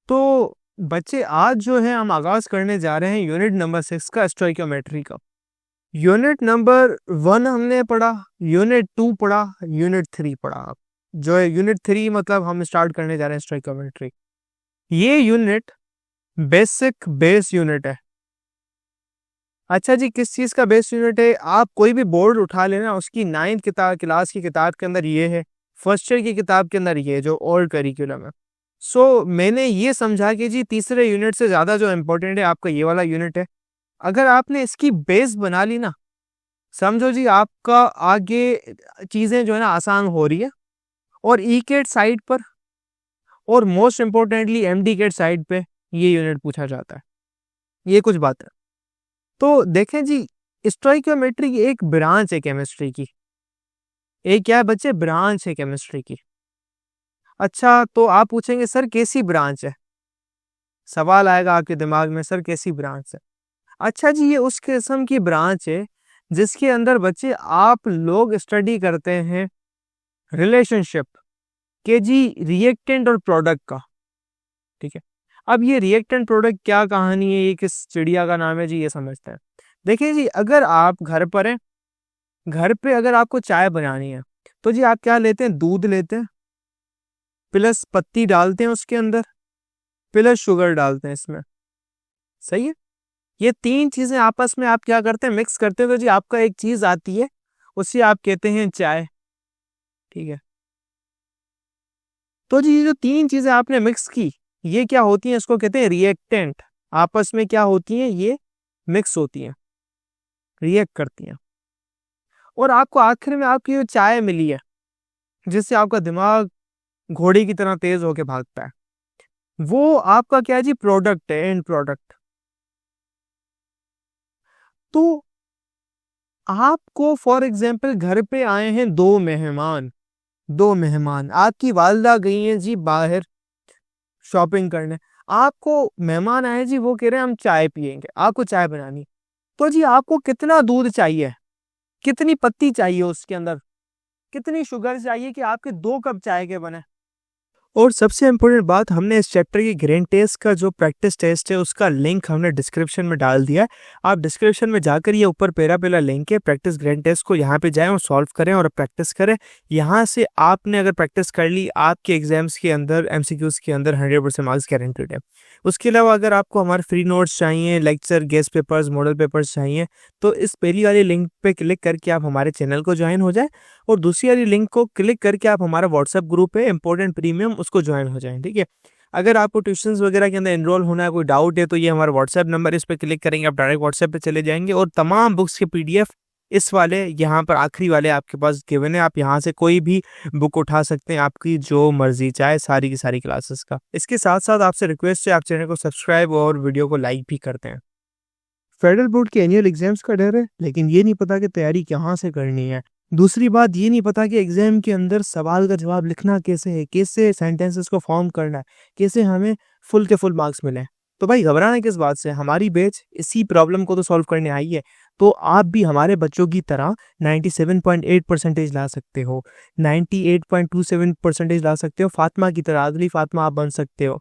तो बच्चे आज जो है हम आगाज करने जा रहे हैं यूनिट नंबर 6 का, स्टोइकियोमेट्री का। यूनिट नंबर 1 हमने पढ़ा, यूनिट 2 पढ़ा, यूनिट 3 पढ़ा। जो है यूनिट 3 मतलब हम स्टार्ट करने जा रहे हैं स्टोइकियोमेट्री। ये यूनिट बेसिक बेस यूनिट है। अच्छा जी, किस चीज का बेस यूनिट है? आप कोई भी बोर्ड उठा लेना, उसकी 9th किताब, क्लास की किताब के अंदर ये है, फर्स्ट ईयर की किताब के अंदर ये, जो ओल्ड करिकुलम है। मैंने ये समझा कि जी तीसरे यूनिट से ज्यादा जो इम्पोर्टेंट है आपका ये वाला यूनिट है। अगर आपने इसकी बेस बना ली ना, समझो जी आपका आगे चीजें जो है ना आसान हो रही है। और ई केट साइड पर और मोस्ट इम्पोर्टेंटली एमडी केट साइड पे ये यूनिट पूछा जाता है। ये कुछ बात है। तो देखें जी, स्टोइकियोमेट्री एक ब्रांच है केमिस्ट्री की। एक क्या है बच्चे? ब्रांच है केमिस्ट्री की। अच्छा, तो आप पूछेंगे सर कैसी ब्रांच है? सवाल आएगा आपके दिमाग में, सर कैसी ब्रांच है? अच्छा जी, ये उस किस्म की ब्रांच है जिसके अंदर बच्चे आप लोग स्टडी करते हैं रिलेशनशिप के जी रिएक्टेंट और प्रोडक्ट का। ठीक है, अब ये रिएक्टेंट प्रोडक्ट क्या कहानी है, ये किस चिड़िया का नाम है जी, ये समझते हैं। देखिए जी, अगर आप घर पर हैं, घर पे अगर आपको चाय बनानी है तो जी आप क्या लेते हैं? दूध लेते हैं, प्लस पत्ती डालते हैं उसके अंदर, प्लस शुगर डालते हैं इसमें। सही है? ये तीन चीजें आपस में आप क्या करते हैं? मिक्स करते हैं, तो जी आपका एक चीज आती है, उसे आप कहते हैं चाय। ठीक है, तो जी ये जो तीन चीजें आपने मिक्स की, ये क्या होती हैं? इसको कहते हैं रिएक्टेंट। आपस में क्या होती हैं? ये मिक्स होती हैं, रिएक्ट करती हैं। और आपको आखिर में आपकी जो चाय मिली है, जिससे आपका दिमाग घोड़े की तरह तेज होके भागता है, वो आपका क्या है जी? प्रोडक्ट है, एंड प्रोडक्ट। तो आपको फॉर एग्जाम्पल घर पे आए हैं दो मेहमान आपकी वालदा गई हैं जी बाहर शॉपिंग करने। आपको मेहमान आए जी, वो कह रहे हैं हम चाय पियेंगे, आपको चाय बनानी। तो जी आपको कितना दूध चाहिए, कितनी पत्ती चाहिए उसके अंदर, कितनी शुगर चाहिए कि आपके 2 कप चाय के बने? और सबसे इम्पोर्टेंट बात, हमने इस चैप्टर की ग्रेन टेस्ट का जो प्रैक्टिस टेस्ट है उसका लिंक हमने डिस्क्रिप्शन में डाल दिया है। आप डिस्क्रिप्शन में जाकर ये ऊपर पहला लिंक है प्रैक्टिस ग्रेन टेस्ट को, यहाँ पे जाएं और सॉल्व करें और प्रैक्टिस करें। यहाँ से आपने अगर प्रैक्टिस कर ली, आपके एग्जाम्स के अंदर एमसीक्यूज के अंदर 100% मार्क्स गारंटेड है। उसके अलावा अगर आपको हमारे फ्री नोट्स चाहिए, lecture, guest papers, model papers चाहिए, तो इस पहली वाली लिंक पे क्लिक करके आप हमारे चैनल को ज्वाइन हो जाए, और दूसरी वाली लिंक को क्लिक करके आप हमारा व्हाट्सएप ग्रुप है इंपॉर्टेंट प्रीमियम, उसको ज्वाइन हो जाएं। ठीक है, अगर आपको ट्यूशंस वगैरह के अंदर एनरोल होना है, कोई डाउट है, तो ये हमारा व्हाट्सएप नंबर, इस पर क्लिक करेंगे आप डायरेक्ट व्हाट्सएप पे चले जाएंगे, और तमाम बुक्स के पीडीएफ इस वाले यहाँ पर आखिरी वाले आपके पास गिवन है। आप यहाँ से कोई भी बुक उठा सकते हैं, आपकी जो मर्जी चाहे, सारी की सारी क्लासेस का। इसके साथ साथ आपसे रिक्वेस्ट है, आप चैनल को सब्सक्राइब और वीडियो को लाइक भी करते हैं। फेडरल बोर्ड के एनुअल एग्जाम्स का डर है, लेकिन ये नहीं पता कि तैयारी कहाँ से करनी है। दूसरी बात, ये नहीं पता कि एग्जाम के अंदर सवाल का जवाब लिखना कैसे है, कैसे सेंटेंसेस को फॉर्म करना है, कैसे हमें फुल के फुल मार्क्स मिले। तो भाई घबराना किस बात से? हमारी बैच इसी प्रॉब्लम को तो सॉल्व करने आई है। तो आप भी हमारे बच्चों की तरह 97.8 परसेंटेज ला सकते हो, 98.27 परसेंटेज ला सकते हो, फातिमा की तरह, अगली फातिमा आप बन सकते हो।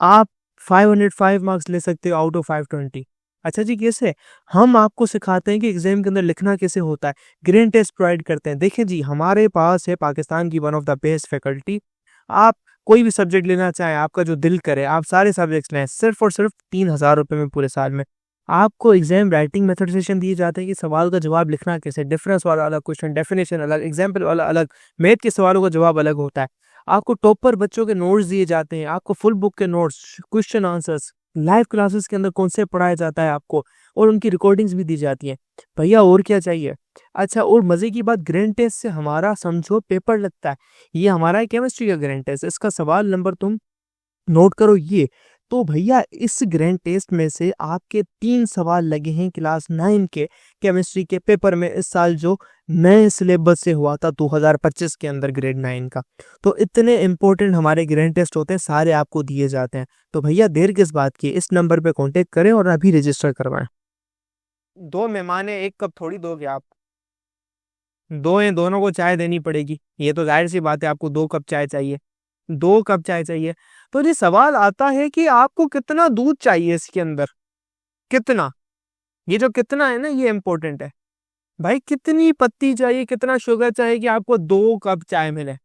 आप 505 मार्क्स ले सकते हो आउट ऑफ 520। अच्छा जी, कैसे? हम आपको सिखाते हैं कि एग्जाम के अंदर लिखना कैसे होता है, ग्रेन टेस्ट प्रोवाइड करते हैं। देखें जी, हमारे पास है पाकिस्तान की one of the best faculty. आप कोई भी सब्जेक्ट लेना चाहें, आपका जो दिल करे, आप सारे सब्जेक्ट्स लें, सिर्फ और सिर्फ 3,000 रुपये में पूरे साल में। आपको एग्जाम राइटिंग मेथड सेशन दिए जाते हैं कि सवाल का जवाब लिखना कैसे, डिफरेंस वाला अलग क्वेश्चन, डेफिनेशन अलग, एग्जाम्पल वाला अलग, मैथ के सवालों का जवाब अलग होता है। आपको टॉपर बच्चों के नोट्स दिए जाते हैं, आपको फुल बुक के notes, question answers, live classes के अंदर कॉन्सेप्ट पढ़ाया जाता है आपको, और उनकी रिकॉर्डिंग्स भी दी जाती हैं। भैया और क्या चाहिए? अच्छा, और मजे की बात, ग्रैंड टेस्ट से हमारा समझो पेपर लगता है। ये हमारा है केमिस्ट्री का ग्रैंड टेस्ट, इसका सवाल नंबर तुम नोट करो ये। तो भैया इस ग्रैंड टेस्ट में से आपके 3 सवाल लगे हैं क्लास 9 के केमिस्ट्री के पेपर में, इस साल जो नए सिलेबस से हुआ था 2025 के अंदर ग्रेड 9 का। तो इतने इंपॉर्टेंट हमारे ग्रैंड टेस्ट होते हैं, सारे आपको दिए जाते हैं। तो भैया देर किस बात की, इस नंबर पे कांटेक्ट करें और अभी रजिस्टर करवाएं। 2 मेहमान है, 1 कप थोड़ी दोगे आप? दो हैं, दोनों को चाय देनी पड़ेगी, ये तो जाहिर सी बात है, आपको 2 कप चाय चाहिए। 2 कप चाय चाहिए। तो जी सवाल आता है कि आपको कितना दूध चाहिए इसके अंदर, कितना, ये जो कितना है ना ये इंपॉर्टेंट है। भाई कितनी पत्ती चाहिए, कितना शुगर चाहिए कि आपको 2 कप चाय मिले।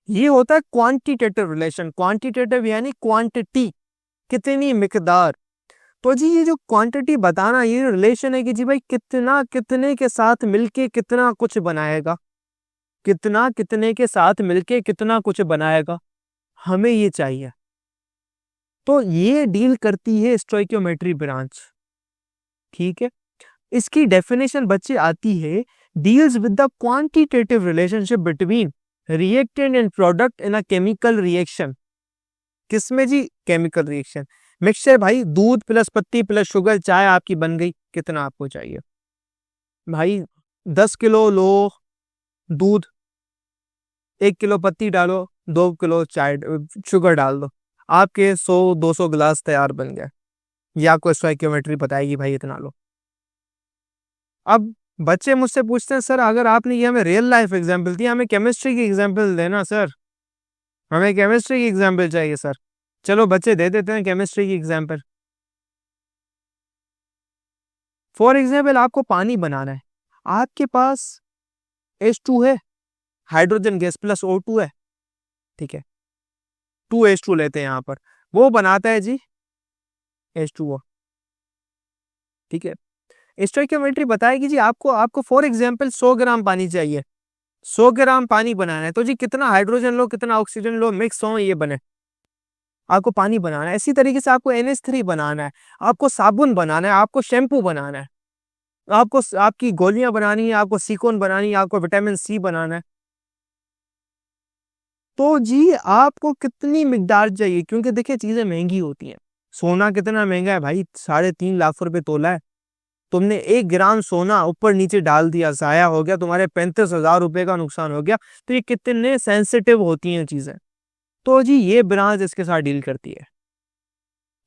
ये होता है क्वांटिटेटिव रिलेशन। क्वांटिटेटिव यानी क्वांटिटी, कितनी मिकदार। तो जी ये जो क्वांटिटी बताना, ये रिलेशन है कि जी भाई कितना कितने के साथ मिलके कितना कुछ बनाएगा, कितना कितने के साथ मिलके कितना कुछ बनाएगा, हमें ये चाहिए। तो ये डील करती है स्टोइकियोमेट्री ब्रांच। ठीक है, इसकी डेफिनेशन बच्चे आती है, deals with the quantitative relationship between reactant and product in a chemical reaction. किसमें जी? Chemical reaction. मिक्सचर भाई, दूध प्लस पत्ती प्लस शुगर, चाय आपकी बन गई। कितना आपको चाहिए भाई? 10 किलो लो दूध, 1 किलो पत्ती डालो, 2 किलो चाय शुगर डाल दो, आपके 100-200 गिलास तैयार बन गए। ये आपको स्टोइकियोमेट्री बताएगी भाई इतना लो। अब बच्चे मुझसे पूछते हैं सर अगर आपने ये हमें रियल लाइफ एग्जांपल दी, हमें केमिस्ट्री की एग्जांपल देना सर, हमें केमिस्ट्री की एग्जांपल चाहिए सर। चलो बच्चे दे देते हैं केमिस्ट्री की एग्जांपल। फॉर एग्जांपल आपको पानी बनाना है, आपके पास H2 है, हाइड्रोजन गैस प्लस O2 है। ठीक है, 2H2 लेते हैं यहाँ पर, वो बनाता है जी H2O। ठीक है, स्टोइकियोमेट्री बताएगी जी आपको आपको फॉर एग्जांपल 100 ग्राम पानी चाहिए, 100 ग्राम पानी बनाना है, तो जी कितना हाइड्रोजन लो, कितना ऑक्सीजन लो, मिक्स हो ये बने, आपको पानी बनाना है। इसी तरीके से आपको NH3 बनाना है, आपको साबुन बनाना है, आपको शैम्पू बनाना है, आपको आपकी गोलियां बनानी है, आपको सिकोन बनानी है, आपको विटामिन C बनाना है। तो जी आपको कितनी मिकदार चाहिए, क्योंकि देखिए चीजें महंगी होती हैं। सोना कितना महंगा है भाई, 3.5 लाख रुपए तोला है। तुमने 1 ग्राम सोना ऊपर नीचे डाल दिया, जाया हो गया, तुम्हारे 35,000 रुपए का नुकसान हो गया। तो ये कितने सेंसिटिव होती हैं चीजें। तो जी ये ब्रांच इसके साथ डील करती है।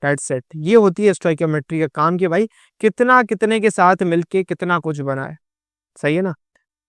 दैट्स इट, ये होती है स्टोइकियोमेट्री का काम कि भाई कितना कितने के साथ मिलके कितना कुछ बना है। सही है ना?